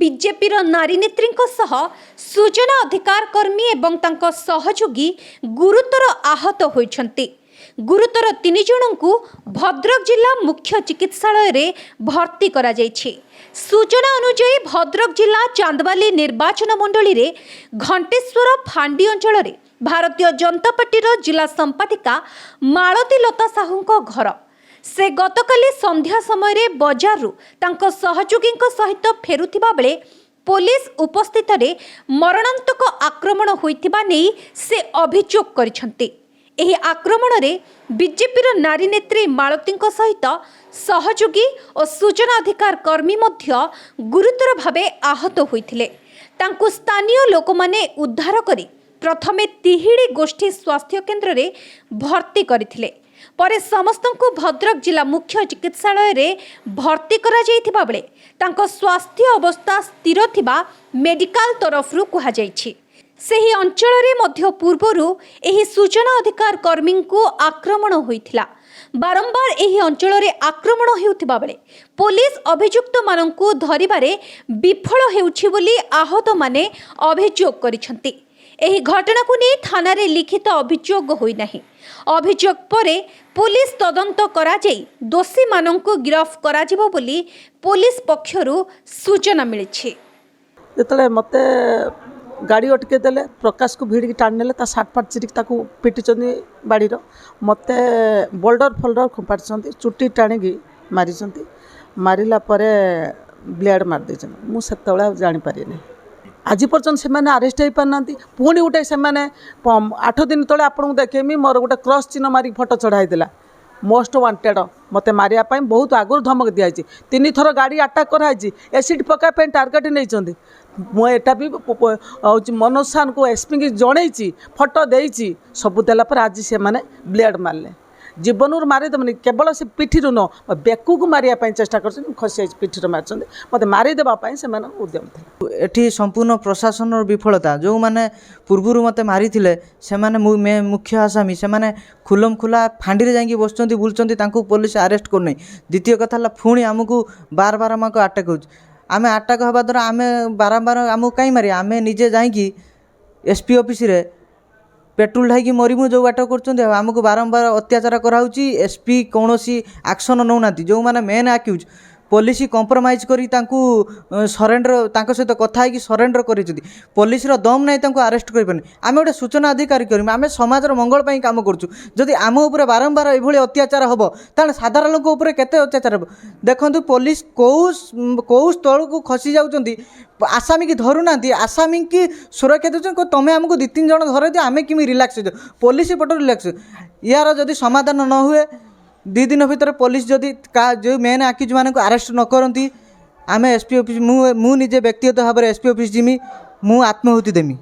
BJP नारी नेत्री सूचना अधिकार कर्मी एवं तांको सहयोगी गुरुतर आहत होइछन्ति। गुरुतर 3 जन को भद्रक जिला मुख्य चिकित्सालय रे भर्ती करा जायछि। सूचना अनुसार भद्रक जिला चांदवाली निर्वाचन मंडली रे घंटेश्वर फांडी अंचल रे भारतीय जनता पार्टी जिला संपादिका मालती लता साहू घर से गतकाली संध्या समय रे बजारु तांको सहयोगी सहित फेरुथिबा बेले पुलिस उपस्थित रे मरणांतक आक्रमण होइतिबा नेई से अभियोग करिसंती। एही आक्रमण रे बीजेपी नारी नेत्री मालती सहित सहयोगी और सूचना अधिकार कर्मी मध्य गुरुतर भावे आहत होइथिले। तांको स्थानीय लोक माने उद्धार करी प्रथमे तिहिड़ी गोष्ठी स्वास्थ्य केन्द्र रे भर्ती करथिले। परे समस्त को भद्रक जिला मुख्य चिकित्सालय रे भर्ती करा जायथिबा बेले तांको स्वास्थ्य अवस्था स्थिर थिबा मेडिकल तरफरु कुहा जायछि। सेही अंचल रे मध्य पूर्वरु एही सूचना अधिकार कर्मी को आक्रमण होइथिला। बारंबार एही अंचल रे आक्रमण हेउथिबा बेले पुलिस अभियुक्त माननकु धरिबारे विफल हेउछि बोली आहत माने अभियोग करिसंती। एही घटना को नहीं थाना रे लिखित अभियोग होई नाही। अभियोग परे पुलिस तदंत करा जाई दोषी माननकु गिरफ करा जिवो बोली पुलिस पक्षरु सूचना मिलिछि। जेतले मते गाड़ी अटके देले प्रकाश को भिड़ टाण नेले ता साट फाट चिरिक ताकू पिटिचंदी बाड़ीर मते बोल्डर फोल्डर खुपाड़छंती चुट्टी टाणीकी मारिछंती। मारिला परे ब्लेड मार देछन। मु सेतबेला जानि पारिनी आज पर्यटन से अरेस्ट हो पारना। पुणी गोटे से 8 दिन तले आपको देखेमी मोर गोटे क्रॉस चिन्ह मारिक फोटो चढ़ाई मोस्ट वांटेड मत मारियापाई बहुत आगुरी धमक दिखाई 3 थर गाड़ी अटैक कराई एसिड पकाई टार्गेट नहीं। मुझे भी मनोज सार को एसपी की जन फोटो देती सब देला आज से ब्लेड मारे जीवन मारिदेवनी केवल से पिठिर न बेकू को मारे चेष्टा कर खसी पिठिर मार मत मारिदेवाई से उद्यम थे। एठी संपूर्ण प्रशासन विफलता जो मैंने पूर्वर मत मारी से मुख्य आसामी से खुलम खुला फांडी जाकि बस बुलूँ पुलिस अरेस्ट करना। द्वितीय कथा पुणी आमको बार बार आमको आटाक हो आम आटाक हवा द्वारा आम बारंबार आमको कहीं मारे आम निजे जाकि एसपी ऑफिस रे पेट्रोल ढाई मरमु जो बाट करमको बारंबार अत्याचार कराऊँगी। एसपी कौन एक्शन नौना जो मैंने मेन आक्यूज पुलिस कंप्रोमाइज करी सरेंडर सहित कथा है सरेंडर कर पुलिस दम नहीं अरेस्ट करें। आम गोटे सूचना अधिकारी करें आम समाज मंगल कम करुँ आम उपर बारंबार ये अत्याचार हम ताले साधारण लोक उपर केते अत्याचार हम देखु पुलिस कौ स्थल को खसी जाऊँच आसामी की धरू ना आसामी की सुरक्षा दूसरे तुम्हें आमको 2-3 जन धर दियो आम कि रिलैक्स हो पुलिस पट रिलैक्स यार जदि समाधान न हुए 2 दिन भीतर पुलिस जदि जो मेन आक्यूज मान अरेस्ट न करती आम एसपी ऑफिस मु निजे व्यक्तिगत भाव में एसपी ऑफिस जिमी मु आत्माहुति देमी।